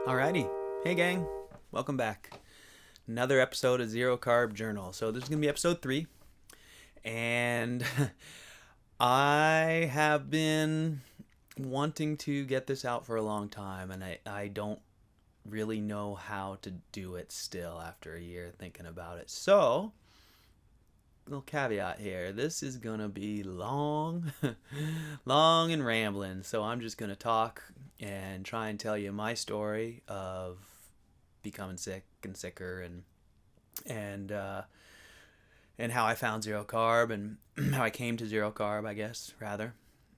Alrighty. Hey gang, welcome back. Another episode of Zero Carb Journal. So this is going to be episode 3. And I have been wanting to get this out for a long time, and I don't really know how to do it still after a year thinking about it. So, little caveat here. This is going to be long, long and rambling. So I'm just going to talk and try and tell you my story of becoming sick and sicker and how I found zero carb and how I came to zero carb, I guess, rather.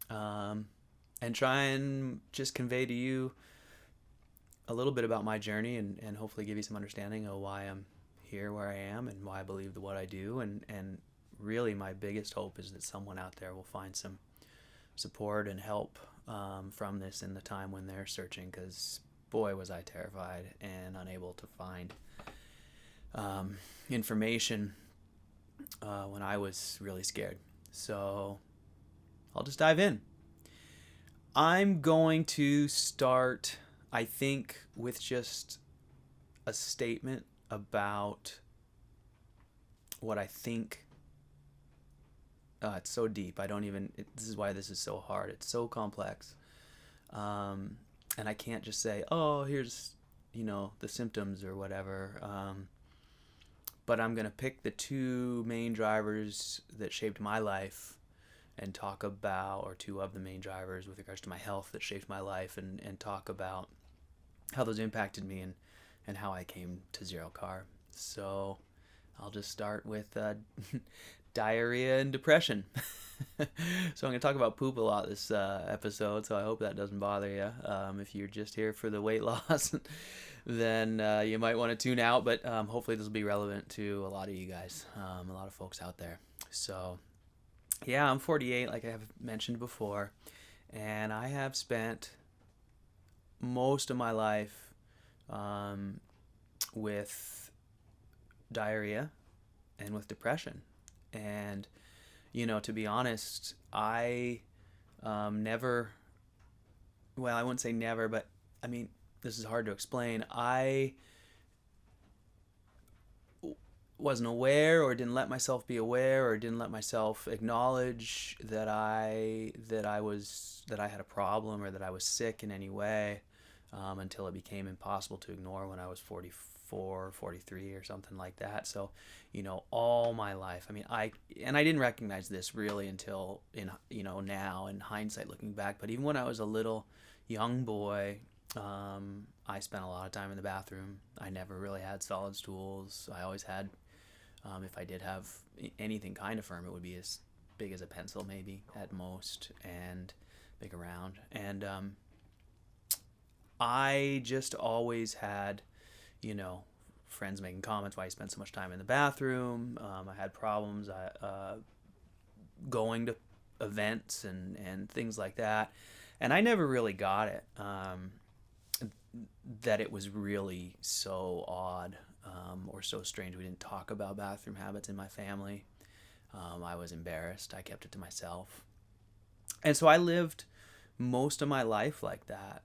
And try and just convey to you a little bit about my journey and hopefully give you some understanding of why I'm here where I am and why I believe what I do. And really my biggest hope is that someone out there will find some support and help from this in the time when they're searching, because boy was I terrified and unable to find information when I was really scared. So I'll just dive in. I'm going to start, I think, with just a statement about what I think. It's so deep. This is why this is so hard. It's so complex. And I can't just say, oh, here's, the symptoms or whatever. But I'm going to pick the two main drivers that shaped my life and talk about, or two of the main drivers with regards to my health that shaped my life, and talk about how those impacted me and how I came to zero carb. So I'll just start with diarrhea and depression. So I'm going to talk about poop a lot this episode, so I hope that doesn't bother you. If you're just here for the weight loss, then you might want to tune out, but hopefully this will be relevant to a lot of you guys, a lot of folks out there. So yeah, I'm 48, like I have mentioned before, and I have spent most of my life with diarrhea and with depression. And, to be honest, I never, well, I wouldn't say never, but I mean, this is hard to explain. I wasn't aware, or didn't let myself be aware, or didn't let myself acknowledge that I had a problem or that I was sick in any way until it became impossible to ignore when I was 44, 43 or something like that. So, all my life, I didn't recognize this really until now in hindsight looking back, but even when I was a little young boy, I spent a lot of time in the bathroom. I never really had solid stools. I always had, if I did have anything kind of firm, it would be as big as a pencil maybe at most, and big around. And I just always had, friends making comments why you spend so much time in the bathroom. I had problems going to events and things like that. And I never really got it, that it was really so odd or so strange. We didn't talk about bathroom habits in my family. I was embarrassed. I kept it to myself. And so I lived most of my life like that.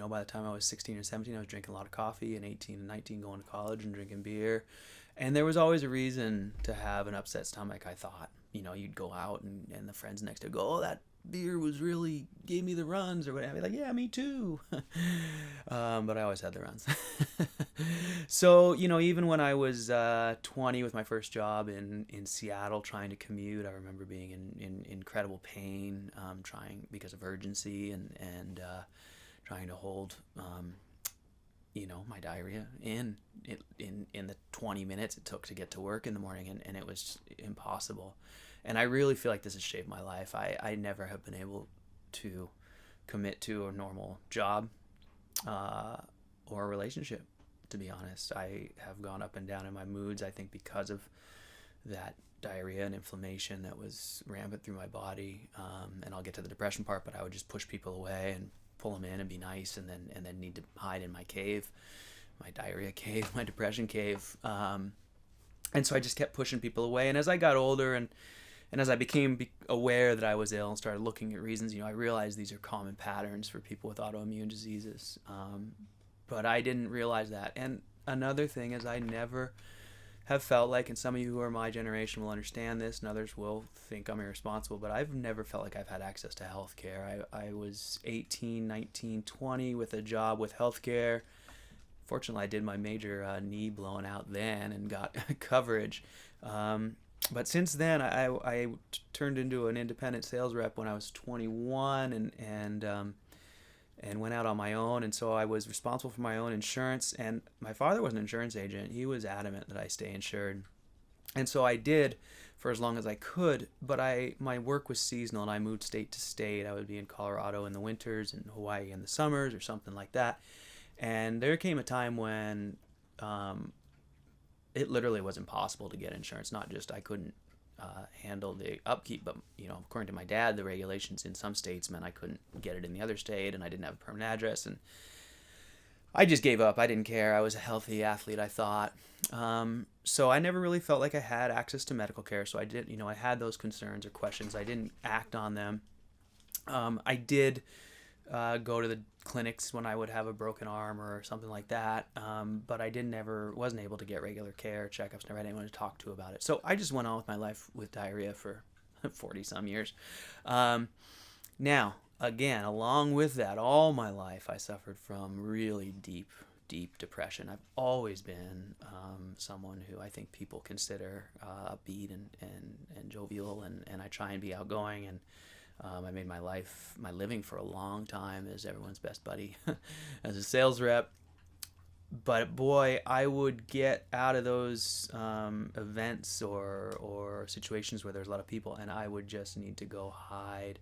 By the time I was 16 or 17, I was drinking a lot of coffee, and 18 and 19 going to college and drinking beer. And there was always a reason to have an upset stomach, I thought. You'd go out and the friends next to you go, oh, that beer gave me the runs or whatever. I'd be like, yeah, me too. But I always had the runs. So, even when I was 20 with my first job in Seattle trying to commute, I remember being in incredible pain, trying because of urgency and trying to hold, my diarrhea in the 20 minutes it took to get to work in the morning, and it was impossible. And I really feel like this has shaped my life. I never have been able to commit to a normal job or a relationship, to be honest. I have gone up and down in my moods, I think, because of that diarrhea and inflammation that was rampant through my body. And I'll get to the depression part, but I would just push people away and pull them in and be nice, and then need to hide in my cave, my diarrhea cave, my depression cave. And so I just kept pushing people away. And as I got older and And as I became aware that I was ill and started looking at reasons, I realized these are common patterns for people with autoimmune diseases. But I didn't realize that. And another thing is I never have felt like, and some of you who are my generation will understand this, and others will think I'm irresponsible, but I've never felt like I've had access to health care. I was 18, 19, 20 with a job with health care. Fortunately, I did my major knee blowing out then and got coverage. But since then, I turned into an independent sales rep when I was 21 and went out on my own. And so I was responsible for my own insurance. And my father was an insurance agent. He was adamant that I stay insured. And so I did for as long as I could. But my work was seasonal, and I moved state to state. I would be in Colorado in the winters and Hawaii in the summers or something like that. And there came a time when it literally was impossible to get insurance. Not just I couldn't handle the upkeep, but according to my dad, the regulations in some states meant I couldn't get it in the other state, and I didn't have a permanent address, and I just gave up. I didn't care. I was a healthy athlete, I thought. So I never really felt like I had access to medical care. So I did, I had those concerns or questions. I didn't act on them. I did go to the clinics when I would have a broken arm or something like that, but I wasn't able to get regular care, checkups, never had anyone to talk to about it. So I just went on with my life with diarrhea for 40 some years. Now, again, along with that, all my life I suffered from really deep depression. I've always been someone who I think people consider upbeat and jovial, and I try and be outgoing, and I made my living for a long time as everyone's best buddy as a sales rep. But boy, I would get out of those events or situations where there's a lot of people, and I would just need to go hide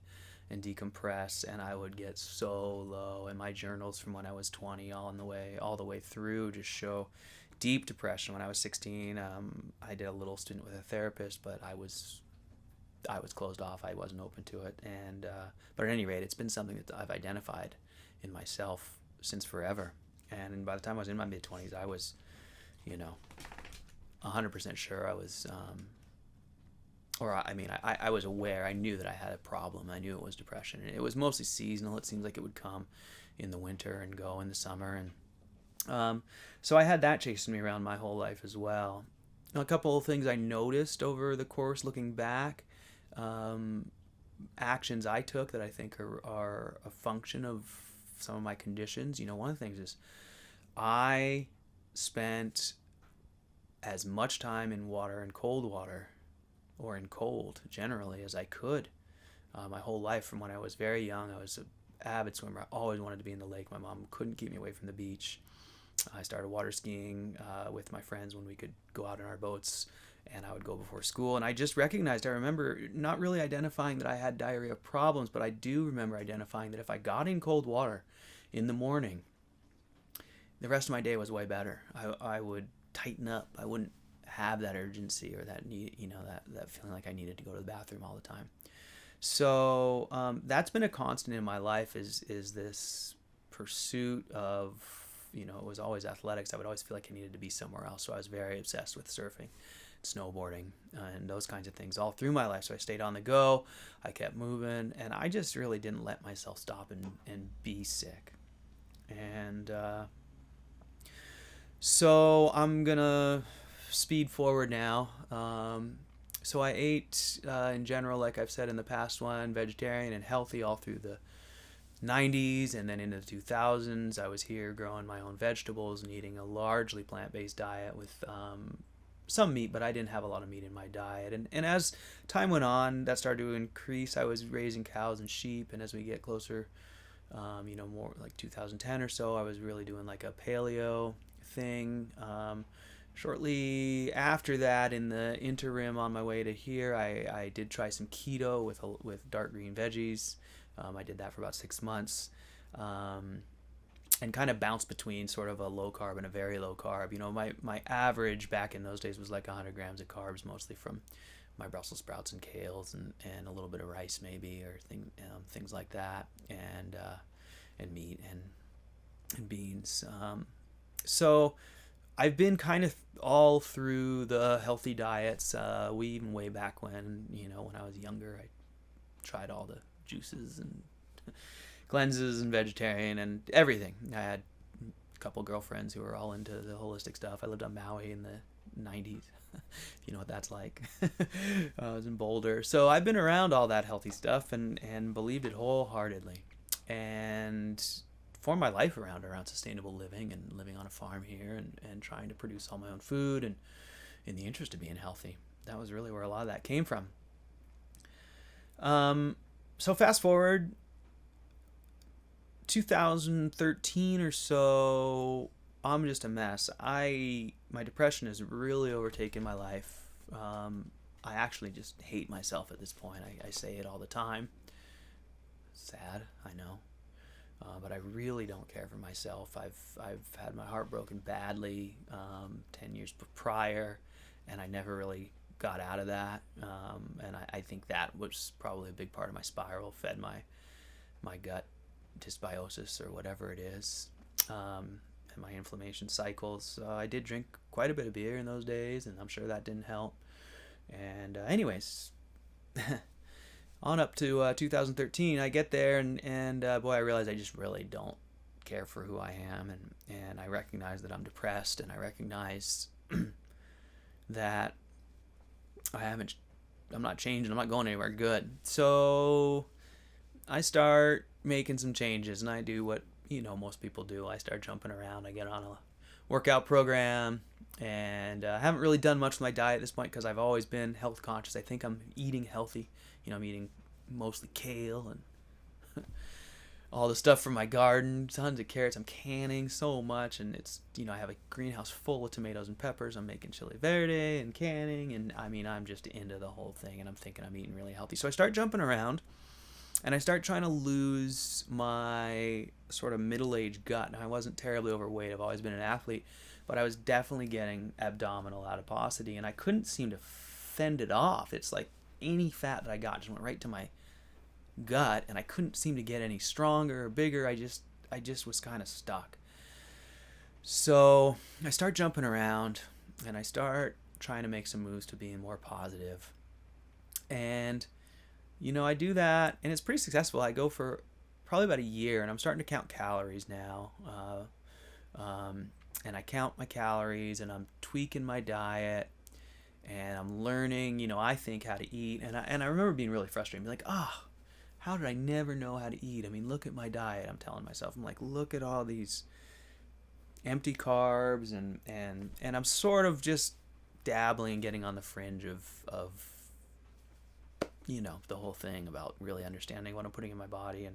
and decompress, and I would get so low. And my journals from when I was 20 all the way through just show deep depression. When I was 16, I did a little stint with a therapist, but I was closed off. I wasn't open to it. And but at any rate, it's been something that I've identified in myself since forever. And by the time I was in my mid-20s, I was, 100% sure I was, I was aware. I knew that I had a problem. I knew it was depression. And it was mostly seasonal. It seems like it would come in the winter and go in the summer. And so I had that chasing me around my whole life as well. A couple of things I noticed over the course, looking back, actions I took that I think are a function of some of my conditions. One of the things is I spent as much time in water, in cold water, or in cold generally, as I could. My whole life, from when I was very young, I was an avid swimmer. I always wanted to be in the lake. My mom couldn't keep me away from the beach. I started water skiing with my friends when we could go out in our boats, and I would go before school. And I just recognized, I remember not really identifying that I had diarrhea problems, but I do remember identifying that if I got in cold water in the morning, the rest of my day was way better. I would tighten up. I wouldn't have that urgency or that need, that feeling like I needed to go to the bathroom all the time. So that's been a constant in my life, is this pursuit of, it was always athletics. I would always feel like I needed to be somewhere else. So I was very obsessed with surfing, snowboarding, and those kinds of things all through my life. So I stayed on the go. I kept moving, and I just really didn't let myself stop and be sick. And so I'm going to speed forward now. So I ate, in general, like I've said in the past one, vegetarian and healthy all through the 90s, and then into the 2000s. I was here growing my own vegetables and eating a largely plant-based diet with some meat, but I didn't have a lot of meat in my diet. And as time went on, that started to increase. I was raising cows and sheep, and as we get closer, more like 2010 or so, I was really doing like a paleo thing. Shortly after that, in the interim on my way to here, I did try some keto with dark green veggies. I did that for about 6 months, and kind of bounced between sort of a low carb and a very low carb. My average back in those days was like 100 grams of carbs, mostly from my Brussels sprouts and kales and a little bit of rice maybe, or things like that, and meat and beans. So I've been kind of all through the healthy diets. We even way back when, when I was younger, I tried all the juices and cleanses and vegetarian and everything. I had a couple girlfriends who were all into the holistic stuff. I lived on Maui in the 90s, if you know what that's like. I was in Boulder. So I've been around all that healthy stuff and believed it wholeheartedly. And formed my life around sustainable living and living on a farm here and trying to produce all my own food and in the interest of being healthy. That was really where a lot of that came from. So fast forward 2013 or so, I'm just a mess. My depression has really overtaken my life. I actually just hate myself at this point. I say it all the time. Sad, I know. But I really don't care for myself. I've had my heart broken badly 10 years prior, and I never really got out of that. And I think that was probably a big part of my spiral, fed my gut dysbiosis or whatever it is, and my inflammation cycles. I did drink quite a bit of beer in those days, and I'm sure that didn't help. And anyways, on up to 2013, I get there, and boy, I realize I just really don't care for who I am, and I recognize that I'm depressed, and I recognize that I'm not changing, I'm not going anywhere good. So I start making some changes, and I do what most people do. I start jumping around. I get on a workout program, and I haven't really done much with my diet at this point because I've always been health conscious. I think I'm eating healthy. I'm eating mostly kale and all the stuff from my garden, tons of carrots. I'm canning so much, and it's I have a greenhouse full of tomatoes and peppers. I'm making chili verde and canning, and I'm just into the whole thing, and I'm thinking I'm eating really healthy. So I start jumping around, and I start trying to lose my sort of middle-aged gut. Now, I wasn't terribly overweight. I've always been an athlete, but I was definitely getting abdominal adiposity, and I couldn't seem to fend it off. It's like any fat that I got just went right to my gut, and I couldn't seem to get any stronger or bigger. I just was kind of stuck. So I start jumping around, and I start trying to make some moves to being more positive. And I do that, and it's pretty successful. I go for probably about a year, and I'm starting to count calories now. And I count my calories, and I'm tweaking my diet, and I'm learning, I think, how to eat. And I remember being really frustrated, being like, how did I never know how to eat? Look at my diet, I'm telling myself. I'm like, look at all these empty carbs, and I'm sort of just dabbling, getting on the fringe of the whole thing about really understanding what I'm putting in my body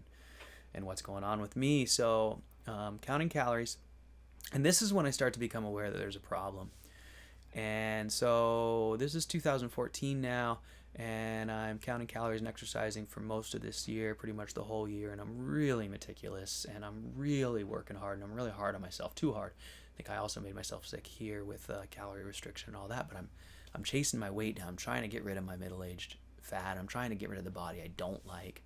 and what's going on with me. So counting calories. And this is when I start to become aware that there's a problem. And so this is 2014 now, and I'm counting calories and exercising for most of this year, pretty much the whole year, and I'm really meticulous, and I'm really working hard, and I'm really hard on myself, too hard. I think I also made myself sick here with calorie restriction and all that, but I'm chasing my weight down. I'm trying to get rid of my middle-aged fat. I'm trying to get rid of the body I don't like.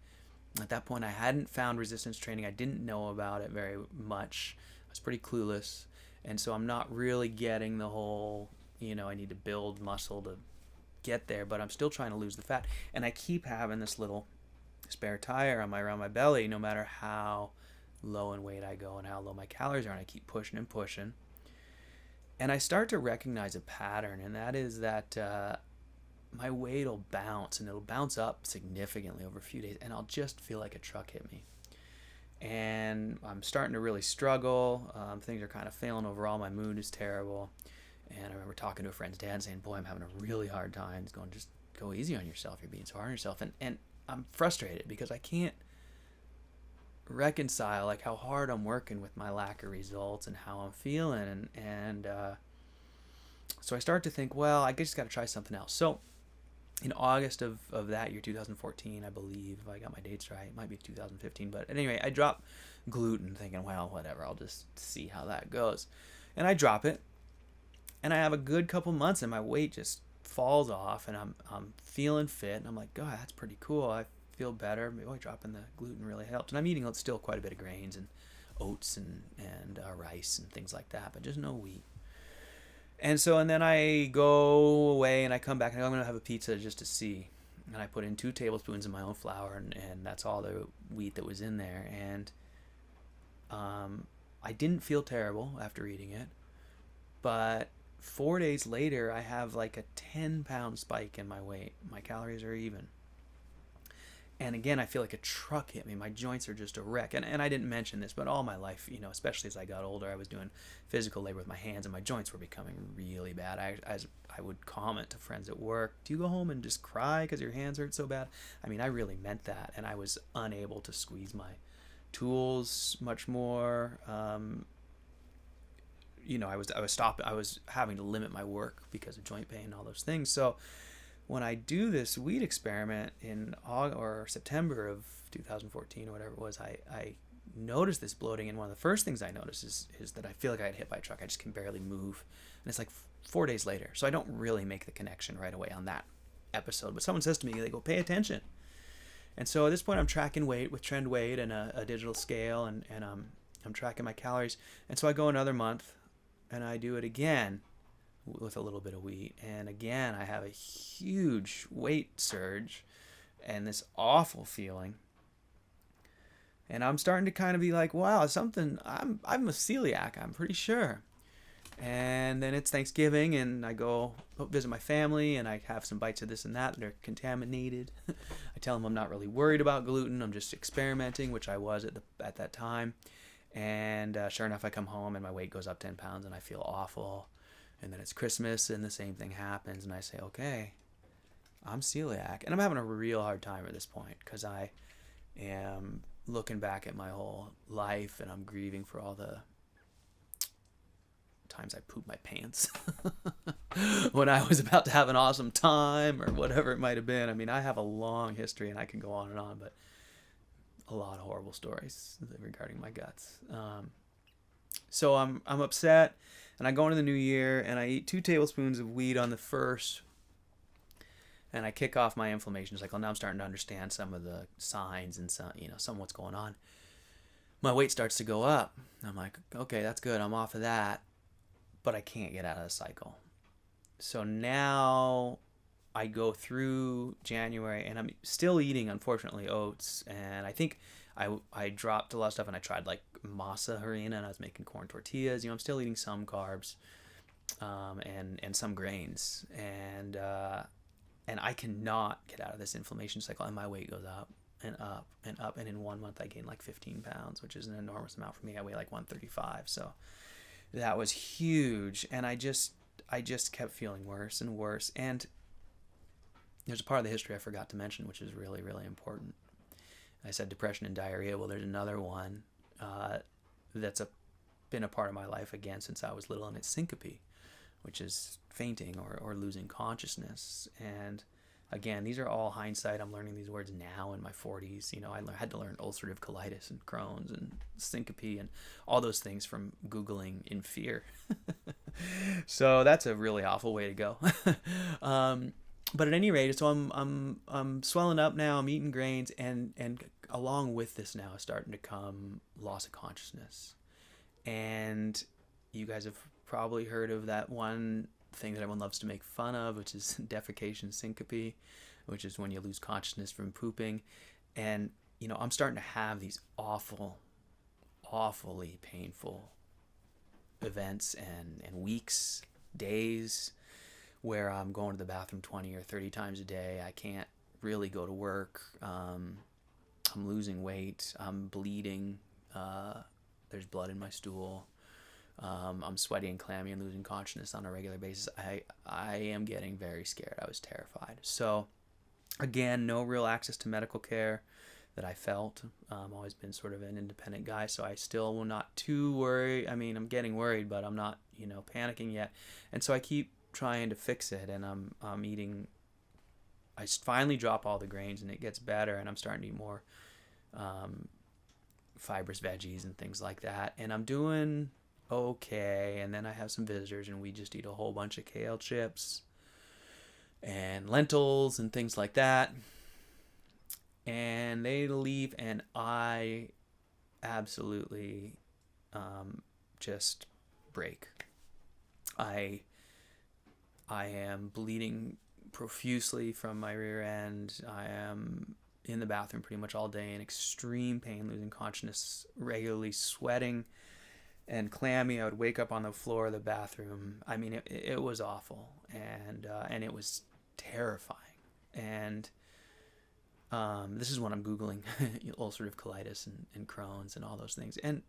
At that point, I hadn't found resistance training. I didn't know about it very much. I was pretty clueless, and so I'm not really getting the whole, I need to build muscle to get there, but I'm still trying to lose the fat. And I keep having this little spare tire around my belly, no matter how low in weight I go and how low my calories are, and I keep pushing and pushing. And I start to recognize a pattern, and that is that my weight will bounce, and it'll bounce up significantly over a few days, and I'll just feel like a truck hit me. And I'm starting to really struggle. Things are kind of failing overall. My mood is terrible. And I remember talking to a friend's dad saying, boy, I'm having a really hard time. He's going, just go easy on yourself. You're being so hard on yourself. And I'm frustrated because I can't reconcile like how hard I'm working with my lack of results and how I'm feeling. And so I start to think, well, I just got to try something else. So in August of that year, 2014, I believe, if I got my dates right, it might be 2015. But anyway, I drop gluten thinking, well, whatever, I'll just see how that goes. And I drop it. And I have a good couple months, and my weight just falls off, and I'm feeling fit, and I'm like, God, that's pretty cool. I feel better. Boy, dropping the gluten really helped. And I'm eating still quite a bit of grains and oats and rice and things like that, but just no wheat. And so, and then I go away and I come back and I'm going to have a pizza just to see. And I put in 2 tablespoons of my own flour, and that's all the wheat that was in there. And I didn't feel terrible after eating it. But 4 days later, I have like a 10-pound spike in my weight. My calories are even. And again, I feel like a truck hit me. My joints are just a wreck. And I didn't mention this, but all my life, especially as I got older, I was doing physical labor with my hands, and my joints were becoming really bad. I would comment to friends at work, do you go home and just cry because your hands hurt so bad? I mean, I really meant that, and I was unable to squeeze my tools much more. I was having to limit my work because of joint pain and all those things. So when I do this weed experiment in August or September of 2014 or whatever it was, I noticed this bloating, and one of the first things I noticed is that I feel like I got hit by a truck. I just can barely move, and it's like 4 days later. So I don't really make the connection right away on that episode. But someone says to me, they go, pay attention. And so at this point, I'm tracking weight with trend weight and a digital scale, and I'm tracking my calories. And so I go another month, and I do it again with a little bit of wheat, and again I have a huge weight surge and this awful feeling, and I'm starting to kind of be like, wow, I'm a celiac, I'm pretty sure. And then it's Thanksgiving, and I go visit my family, and I have some bites of this and that, and they're contaminated. I tell them I'm not really worried about gluten, I'm just experimenting, which I was at that time. And sure enough, I come home and my weight goes up 10 pounds and I feel awful. And then it's Christmas and the same thing happens, and I say, okay, I'm celiac. And I'm having a real hard time at this point because I am looking back at my whole life, and I'm grieving for all the times I pooped my pants when I was about to have an awesome time or whatever it might have been. I mean, I have a long history, and I can go on and on, but a lot of horrible stories regarding my guts. So I'm upset. And I go into the new year, and I eat 2 tablespoons of wheat on the 1st, and I kick off my inflammation. It's like, well, now I'm starting to understand some of the signs and some of what's going on. My weight starts to go up. I'm like, okay, that's good. I'm off of that, but I can't get out of the cycle. So now I go through January, and I'm still eating, unfortunately, oats, and I think I dropped a lot of stuff, and I tried like masa harina, and I was making corn tortillas. I'm still eating some carbs, and some grains, and I cannot get out of this inflammation cycle, and my weight goes up and up and up, and in 1 month I gained like 15 pounds, which is an enormous amount for me. I weigh like 135, so that was huge, and I just kept feeling worse and worse. And there's a part of the history I forgot to mention, which is really, really important. I said depression and diarrhea. Well, there's another one that's been a part of my life again since I was little, and it's syncope, which is fainting or losing consciousness. And again, these are all hindsight. I'm learning these words now in my 40s. I had to learn ulcerative colitis and Crohn's and syncope and all those things from Googling in fear. So that's a really awful way to go. But at any rate, so I'm swelling up now. I'm eating grains, and along with this now is starting to come loss of consciousness. And you guys have probably heard of that one thing that everyone loves to make fun of, which is defecation syncope, which is when you lose consciousness from pooping. And I'm starting to have these awfully painful events and weeks, days, where I'm going to the bathroom 20 or 30 times a day. I can't really go to work. I'm losing weight. I'm bleeding. There's blood in my stool. I'm sweaty and clammy and losing consciousness on a regular basis. I am getting very scared. I was terrified. So again, no real access to medical care that I felt. I've always been sort of an independent guy, so I still will not too worry. I mean, I'm getting worried, but I'm not, panicking yet. And so I keep trying to fix it, and I'm eating. I finally drop all the grains, and it gets better, and I'm starting to eat more fibrous veggies and things like that, and I'm doing okay. And then I have some visitors, and we just eat a whole bunch of kale chips and lentils and things like that, and they leave, and I absolutely just break. I I am bleeding profusely from my rear end. I am in the bathroom pretty much all day in extreme pain, losing consciousness, regularly sweating and clammy. I would wake up on the floor of the bathroom. I mean, it was awful, and it was terrifying. And this is when I'm Googling ulcerative colitis and Crohn's and all those things. And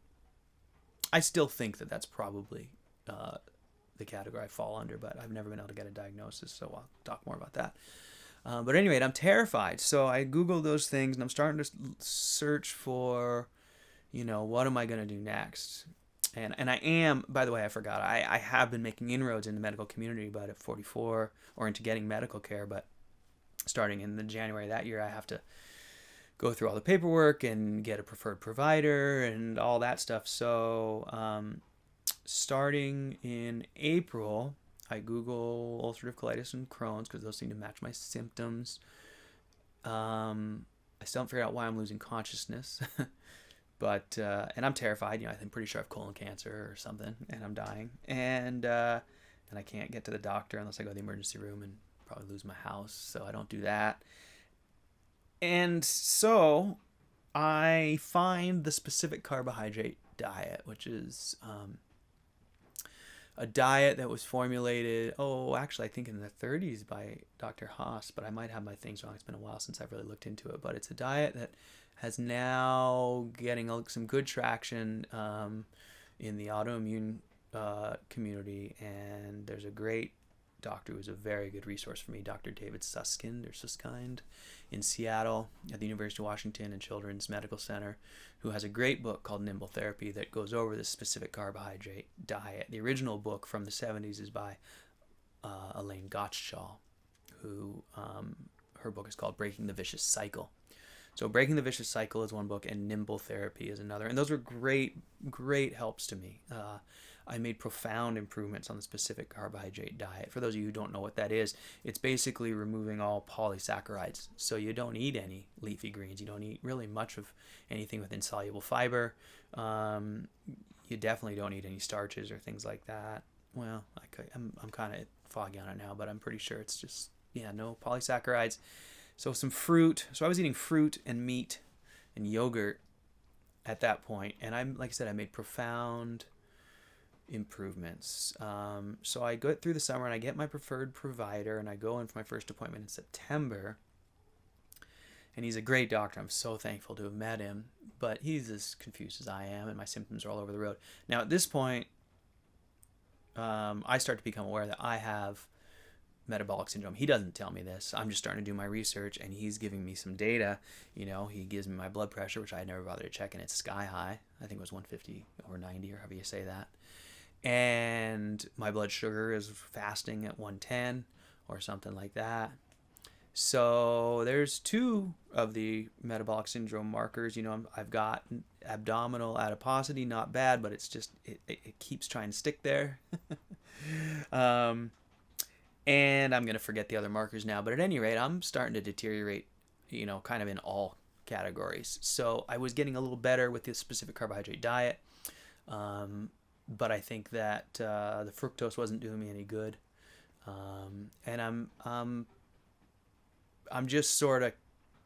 I still think that that's probably the category I fall under, but I've never been able to get a diagnosis, so I'll talk more about that. But anyway, I'm terrified. So I Googled those things, and I'm starting to search for, what am I going to do next? And I am, by the way, I forgot, I have been making inroads in the medical community about at 44, or into getting medical care, but starting in the January of that year, I have to go through all the paperwork and get a preferred provider and all that stuff. So starting in April, I Google ulcerative colitis and Crohn's because those seem to match my symptoms. I still haven't figured out why I'm losing consciousness, but and I'm terrified. I'm pretty sure I have colon cancer or something, and I'm dying, and I can't get to the doctor unless I go to the emergency room and probably lose my house, so I don't do that. And so I find the specific carbohydrate diet, which is a diet that was formulated, actually I think in the 30s by Dr. Haas, but I might have my things wrong. It's been a while since I've really looked into it, but it's a diet that has now getting some good traction in the autoimmune community, and there's a great doctor who's a very good resource for me, Dr. David Suskind in Seattle at the University of Washington and Children's Medical Center, who has a great book called Nimble Therapy that goes over this specific carbohydrate diet. The original book from the 70s is by Elaine Gottschall, who her book is called Breaking the Vicious Cycle. So Breaking the Vicious Cycle is one book, and Nimble Therapy is another. And those were great helps to me. I made profound improvements on the specific carbohydrate diet. For those of you who don't know what that is, it's basically removing all polysaccharides. So you don't eat any leafy greens. You don't eat really much of anything with insoluble fiber. You definitely don't eat any starches or things like that. Well, I'm kind of foggy on it now, but I'm pretty sure it's just, no polysaccharides. So some fruit. So I was eating fruit and meat and yogurt at that point. And like I said, I made profound improvements. So I go through the summer and I get my preferred provider, and I go in for my first appointment in September. And he's a great doctor. I'm so thankful to have met him, but he's as confused as I am, and my symptoms are all over the road. Now at this point, I start to become aware that I have metabolic syndrome. He doesn't tell me this. I'm just starting to do my research, and he's giving me some data. He gives me my blood pressure, which I had never bothered to check, and it's sky high. I think it was 150 over 90, or however you say that. And my blood sugar is fasting at 110 or something like that. So there's two of the metabolic syndrome markers. I've got abdominal adiposity, not bad, but it's just, it keeps trying to stick there. And I'm going to forget the other markers now, but at any rate, I'm starting to deteriorate, kind of in all categories. So I was getting a little better with this specific carbohydrate diet. But I think that the fructose wasn't doing me any good, and I'm just sort of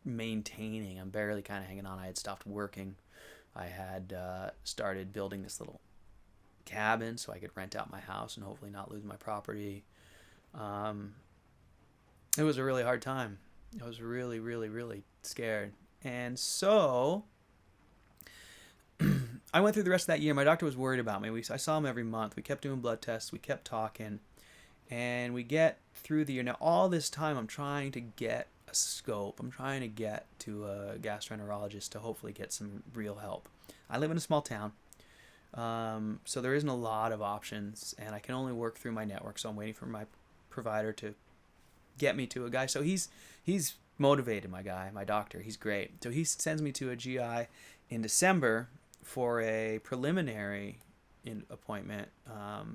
maintaining. I'm barely kind of hanging on. I had stopped working. I had started building this little cabin so I could rent out my house and hopefully not lose my property. It was a really hard time. I was really, really, really scared, and so I went through the rest of that year. My doctor was worried about me. I saw him every month. We kept doing blood tests. We kept talking. And we get through the year. Now, all this time, I'm trying to get a scope. I'm trying to get to a gastroenterologist to hopefully get some real help. I live in a small town, so there isn't a lot of options, and I can only work through my network. So I'm waiting for my provider to get me to a guy. So he's motivated, my doctor. He's great. So he sends me to a GI in December for a preliminary appointment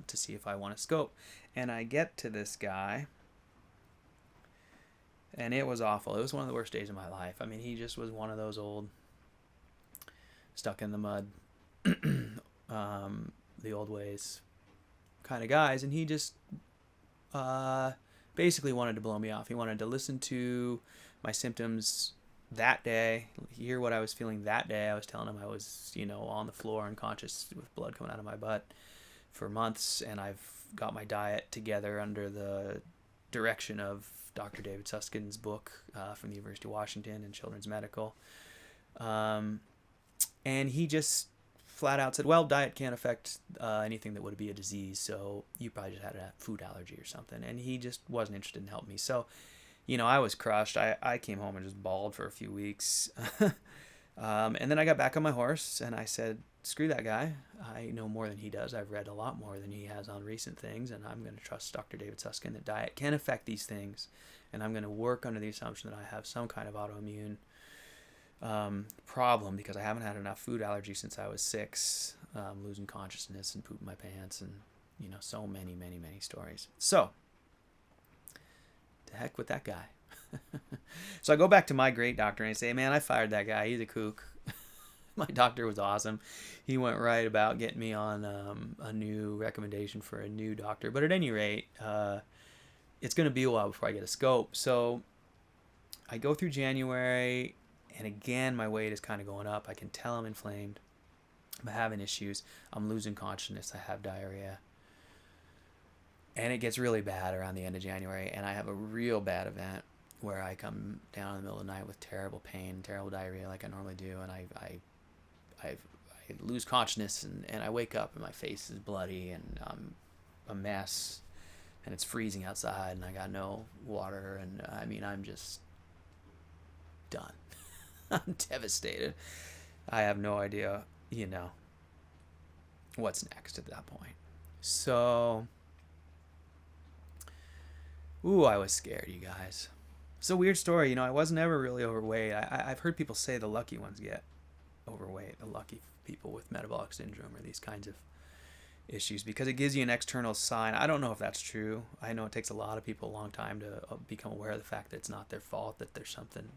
to see if I want a scope. And I get to this guy, and it was awful. It was one of the worst days of my life. I mean, he just was one of those old stuck in the mud, the old ways kind of guys. And he just basically wanted to blow me off. He wanted to listen to my symptoms that day, hear what I was feeling that day. I was telling him I was, on the floor unconscious with blood coming out of my butt for months, and I've got my diet together under the direction of Dr. David Susskind's book from the University of Washington and Children's Medical. And he just flat out said, well, diet can't affect anything that would be a disease, so you probably just had a food allergy or something. And he just wasn't interested in helping me. So, I was crushed. I came home and just bawled for a few weeks. And then I got back on my horse and I said, screw that guy. I know more than he does. I've read a lot more than he has on recent things, and I'm going to trust Dr. David Susskind that diet can affect these things. And I'm going to work under the assumption that I have some kind of autoimmune problem, because I haven't had enough food allergy since I was 6, losing consciousness and pooping my pants, and so many stories. So to heck with that guy. So I go back to my great doctor and I say, man, I fired that guy. He's a kook. My doctor was awesome. He went right about getting me on a new recommendation for a new doctor. But at any rate, it's going to be a while before I get a scope. So I go through January, and again, my weight is kind of going up. I can tell I'm inflamed. I'm having issues. I'm losing consciousness. I have diarrhea. And it gets really bad around the end of January, and I have a real bad event where I come down in the middle of the night with terrible pain, terrible diarrhea like I normally do, and I lose consciousness, and I wake up and my face is bloody and I'm a mess, and it's freezing outside, and I got no water, and I'm just done. I'm devastated. I have no idea, what's next at that point. So, I was scared, you guys. It's a weird story. I wasn't ever really overweight. I've heard people say the lucky ones get overweight, the lucky people with metabolic syndrome or these kinds of issues, because it gives you an external sign. I don't know if that's true. I know it takes a lot of people a long time to become aware of the fact that it's not their fault, that there's something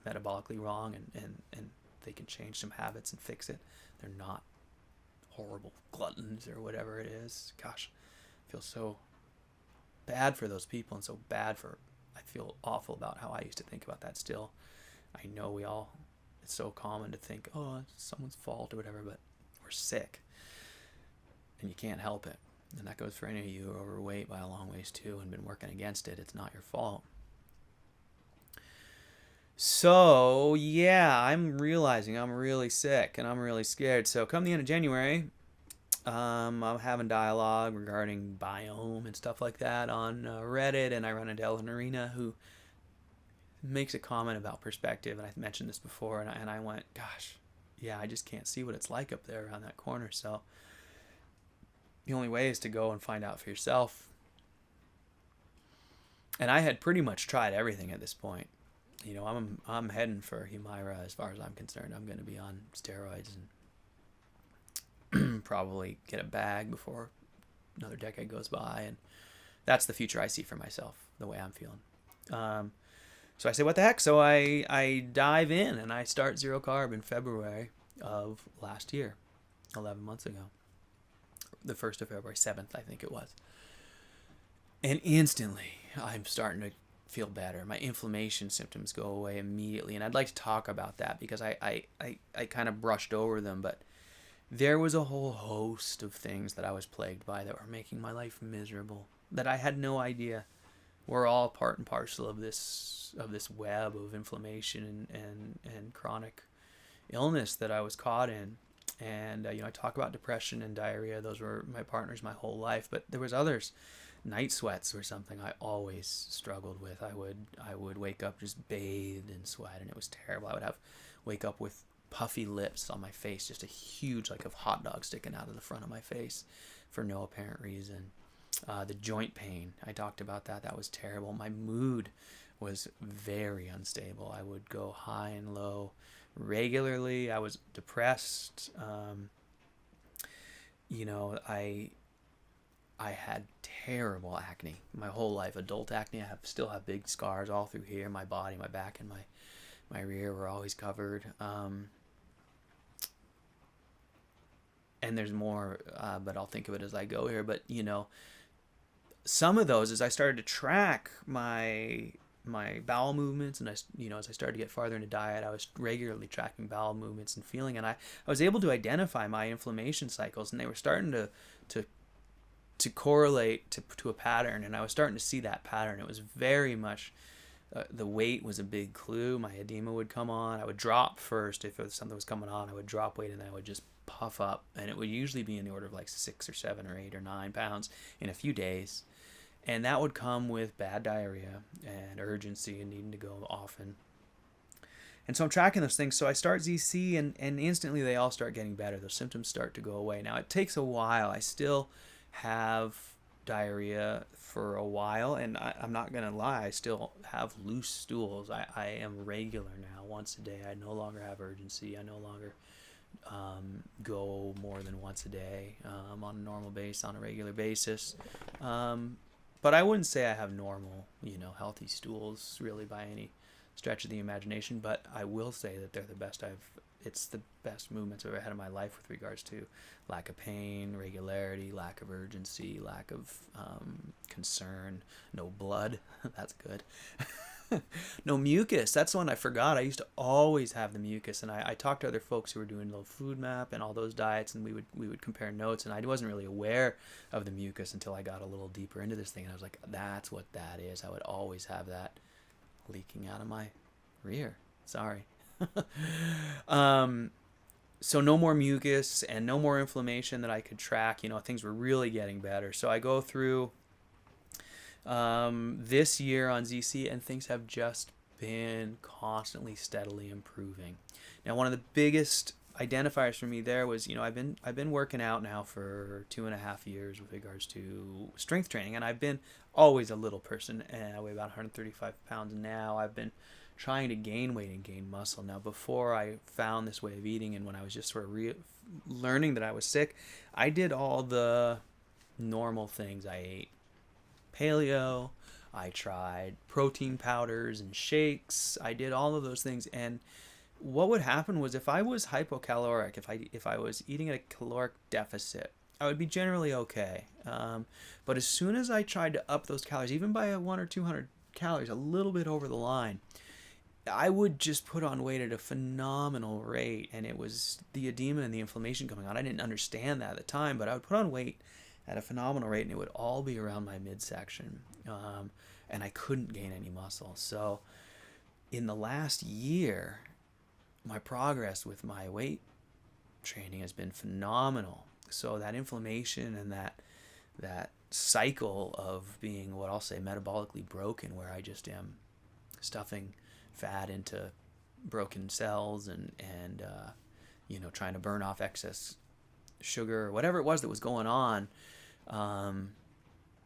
metabolically wrong, and they can change some habits and fix it. They're not horrible gluttons or whatever it is. Gosh, I feel so bad for those people, and so I feel awful about how I used to think about that still. I know it's so common to think, oh, it's someone's fault or whatever, but we're sick and you can't help it. And that goes for any of you who are overweight by a long ways too and been working against it. It's not your fault. So yeah, I'm realizing I'm really sick and I'm really scared. So come the end of January, I'm having dialogue regarding biome and stuff like that on Reddit, and I run into Ellen Arena, who makes a comment about perspective, and I mentioned this before, and I went, gosh, yeah, I just can't see what it's like up there around that corner. So the only way is to go and find out for yourself. And I had pretty much tried everything at this point. I'm heading for Humira as far as I'm concerned. I'm going to be on steroids and probably get a bag before another decade goes by, and that's the future I see for myself, the way I'm feeling. So I say, what the heck? So I dive in and I start zero carb in February of last year, 11 months ago, the 1st of February, 7th, I think it was. And instantly I'm starting to feel better. My inflammation symptoms go away immediately, and I'd like to talk about that because I kind of brushed over them, but there was a whole host of things that I was plagued by that were making my life miserable, that I had no idea were all part and parcel of this web of inflammation and chronic illness that I was caught in. And I talk about depression and diarrhea. Those were my partners my whole life, but there was others. Night sweats were something I always struggled with. I would wake up just bathed in sweat, and it was terrible. I would wake up with puffy lips on my face, just a huge, like, of hot dog sticking out of the front of my face for no apparent reason. The joint pain, I talked about that. That was terrible. My mood was very unstable. I would go high and low regularly. I was depressed. I had terrible acne my whole life. Adult acne. I still have big scars all through here. My body, my back, and my rear were always covered. And there's more, but I'll think of it as I go here. But, some of those, as I started to track my bowel movements, and as I started to get farther into diet, I was regularly tracking bowel movements and feeling, and I was able to identify my inflammation cycles, and they were starting to correlate to a pattern, and I was starting to see that pattern. It was very much the weight was a big clue. My edema would come on. I would drop first if something was coming on. I would drop weight, and then I would just puff up, and it would usually be in the order of like 6 or 7 or 8 or 9 pounds in a few days. And that would come with bad diarrhea and urgency and needing to go often. And so I'm tracking those things. So I start ZC, and instantly they all start getting better. Those symptoms start to go away. Now, it takes a while. I still have diarrhea for a while, and I'm not going to lie, I still have loose stools. I am regular now, once a day. I no longer have urgency. I no longer go more than once a day on a normal basis, on a regular basis. But I wouldn't say I have normal, healthy stools really by any stretch of the imagination. But I will say that they're the best it's the best movements I've ever had in my life with regards to lack of pain, regularity, lack of urgency, lack of concern, no blood. That's good. No mucus. That's one I forgot. I used to always have the mucus, and I talked to other folks who were doing low food map and all those diets, and we would compare notes, and I wasn't really aware of the mucus until I got a little deeper into this thing, and I was like, that's what that is. I would always have that leaking out of my rear. Sorry. So no more mucus and no more inflammation that I could track. Things were really getting better. So I go through this year on ZC, and things have just been constantly, steadily improving. Now, one of the biggest identifiers for me there was, I've been working out now for 2.5 years with regards to strength training, and I've been always a little person, and I weigh about 135 pounds now. I've been trying to gain weight and gain muscle. Now, before I found this way of eating, and when I was just sort of learning that I was sick, I did all the normal things. I ate paleo, I tried protein powders and shakes, I did all of those things, and what would happen was if I was hypocaloric, if I was eating at a caloric deficit, I would be generally okay. But as soon as I tried to up those calories, even by 100 or 200 calories, a little bit over the line, I would just put on weight at a phenomenal rate, and it was the edema and the inflammation coming on. I didn't understand that at the time, but I would put on weight at a phenomenal rate, and it would all be around my midsection, and I couldn't gain any muscle. So in the last year, my progress with my weight training has been phenomenal. So that inflammation and that cycle of being what I'll say metabolically broken, where I just am stuffing fat into broken cells and trying to burn off excess sugar or whatever it was that was going on,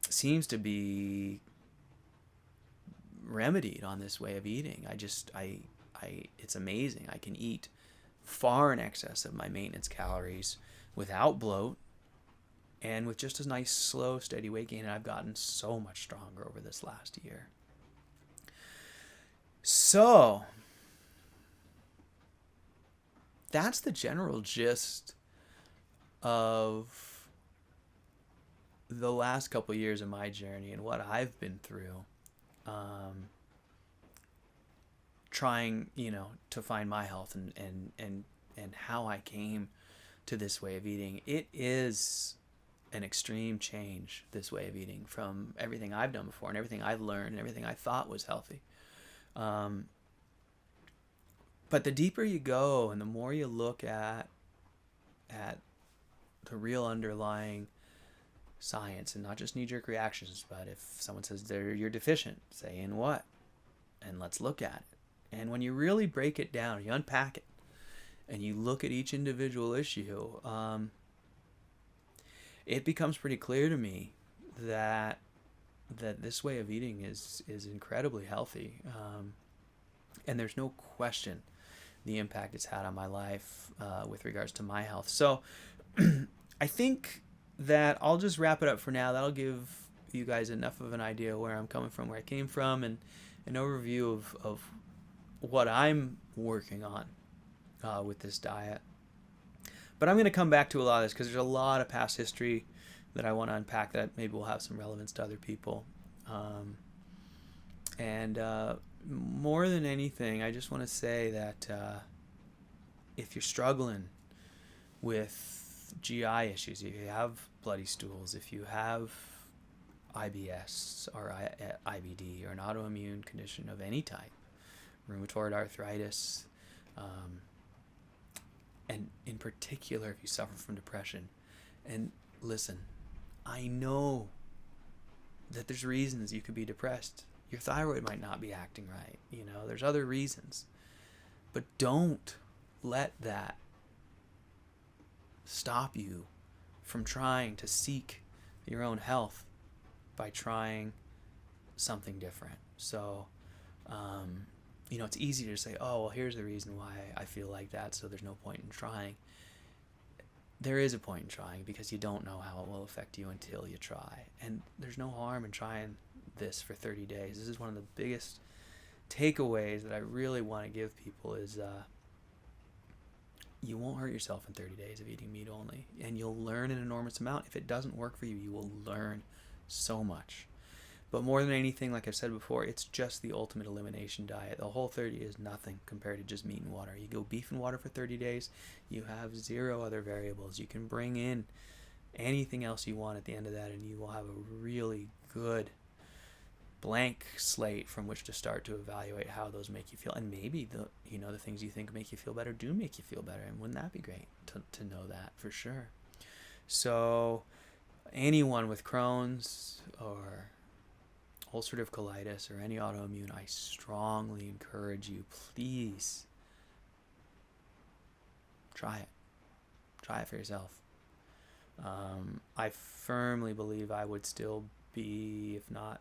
seems to be remedied on this way of eating. It's amazing. I can eat far in excess of my maintenance calories without bloat and with just a nice, slow, steady weight gain. And I've gotten so much stronger over this last year. So that's the general gist of the last couple years of my journey and what I've been through, trying, to find my health and how I came to this way of eating. It is an extreme change, this way of eating, from everything I've done before and everything I've learned and everything I thought was healthy. But the deeper you go and the more you look at the real underlying science and not just knee-jerk reactions, but if someone says you're deficient, say in what? And let's look at it. And when you really break it down, you unpack it, and you look at each individual issue, it becomes pretty clear to me that this way of eating is incredibly healthy, and there's no question the impact it's had on my life with regards to my health. So I think that I'll just wrap it up for now. That'll give you guys enough of an idea where I'm coming from, where I came from, and an overview of what I'm working on with this diet. But I'm going to come back to a lot of this because there's a lot of past history that I want to unpack that maybe will have some relevance to other people. And more than anything, I just want to say that if you're struggling with GI issues, if you have bloody stools, if you have IBS or IBD or an autoimmune condition of any type, rheumatoid arthritis, and in particular if you suffer from depression. And listen, I know that there's reasons you could be depressed. Your thyroid might not be acting right, there's other reasons. But don't let that stop you from trying to seek your own health by trying something different. So, it's easy to say, oh, well, here's the reason why I feel like that, so there's no point in trying. There is a point in trying, because you don't know how it will affect you until you try. And there's no harm in trying this for 30 days. This is one of the biggest takeaways that I really want to give people is you won't hurt yourself in 30 days of eating meat only. And you'll learn an enormous amount. If it doesn't work for you, you will learn so much. But more than anything, like I've said before, it's just the ultimate elimination diet. The Whole30 is nothing compared to just meat and water. You go beef and water for 30 days, you have 0 other variables. You can bring in anything else you want at the end of that, and you will have a really good blank slate from which to start to evaluate how those make you feel. And maybe the things you think make you feel better do make you feel better. And wouldn't that be great to know that for sure? So anyone with Crohn's or ulcerative colitis or any autoimmune, I strongly encourage you, please try it. Try it for yourself. I firmly believe I would still be, if not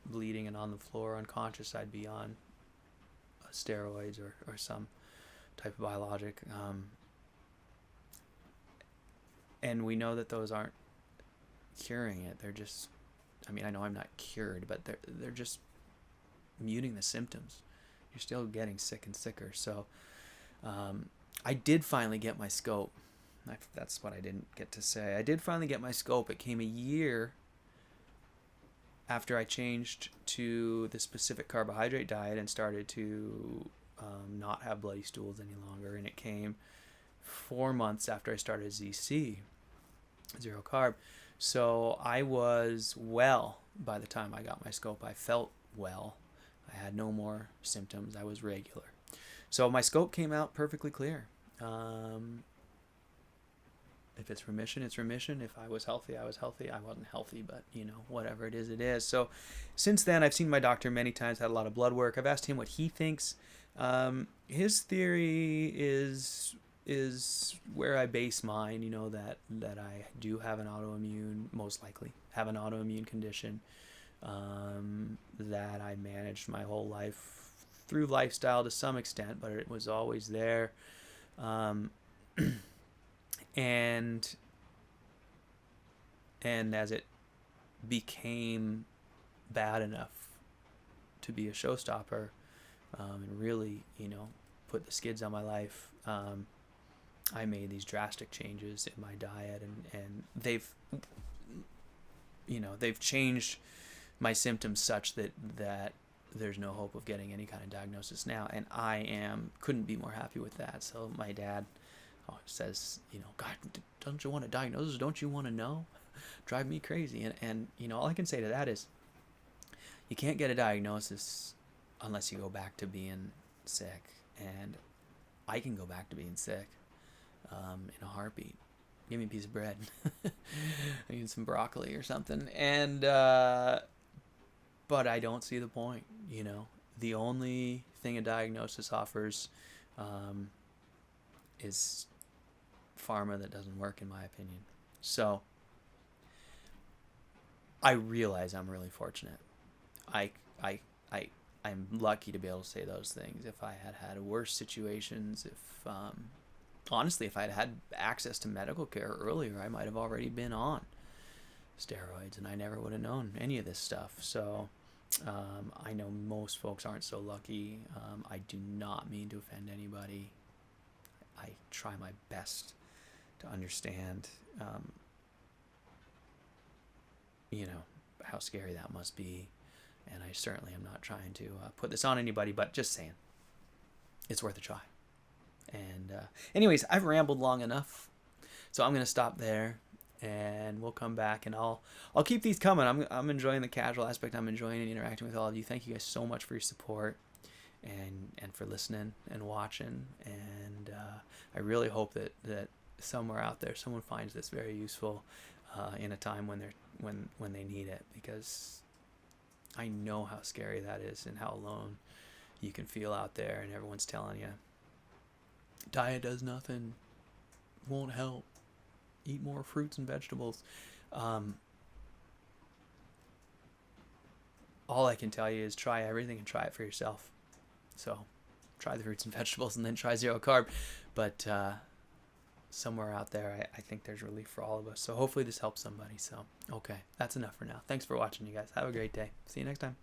bleeding and on the floor unconscious, I'd be on steroids or some type of biologic. And we know that those aren't curing it. They're just, I know I'm not cured, but they're just muting the symptoms. You're still getting sick and sicker. So I did finally get my scope. That's what I didn't get to say. I did finally get my scope. It came a year after I changed to the specific carbohydrate diet and started to not have bloody stools any longer. And it came 4 months after I started ZC, zero carb. So I was well by the time I got my scope. I felt well. I had no more symptoms. I was regular. So my scope came out perfectly clear. If it's remission, it's remission. If I was healthy, I was healthy. I wasn't healthy, but whatever it is, it is. So since then, I've seen my doctor many times, had a lot of blood work. I've asked him what he thinks. His theory is where I base mine, that I do have an autoimmune, most likely have an autoimmune condition, that I managed my whole life through lifestyle to some extent, but it was always there. And as it became bad enough to be a showstopper, and really, put the skids on my life, I made these drastic changes in my diet, and they've changed my symptoms such that there's no hope of getting any kind of diagnosis now, and I couldn't be more happy with that. So my dad says, God, don't you want a diagnosis? Don't you want to know? Drive me crazy. And all I can say to that is, you can't get a diagnosis unless you go back to being sick. And I can go back to being sick in a heartbeat. Give me a piece of bread. I need some broccoli or something. And but I don't see the point. The only thing a diagnosis offers is pharma that doesn't work, in my opinion. So I realize I'm really fortunate. I'm lucky to be able to say those things. If I had worse situations, honestly, if I'd had access to medical care earlier, I might have already been on steroids and I never would have known any of this stuff. So I know most folks aren't so lucky. I do not mean to offend anybody. I try my best to understand how scary that must be. And I certainly am not trying to put this on anybody, but just saying it's worth a try. And anyways, I've rambled long enough, so I'm going to stop there, and we'll come back, and I'll keep these coming. I'm enjoying the casual aspect. I'm enjoying interacting with all of you. Thank you guys so much for your support and for listening and watching. And I really hope that somewhere out there someone finds this very useful in a time when they need it, because I know how scary that is and how alone you can feel out there, and everyone's telling you diet does nothing, won't help, eat more fruits and vegetables. All I can tell you is try everything and try it for yourself. So try the fruits and vegetables and then try zero carb. But somewhere out there, I think there's relief for all of us. So hopefully this helps somebody. So, okay, that's enough for now. Thanks for watching, you guys. Have a great day. See you next time.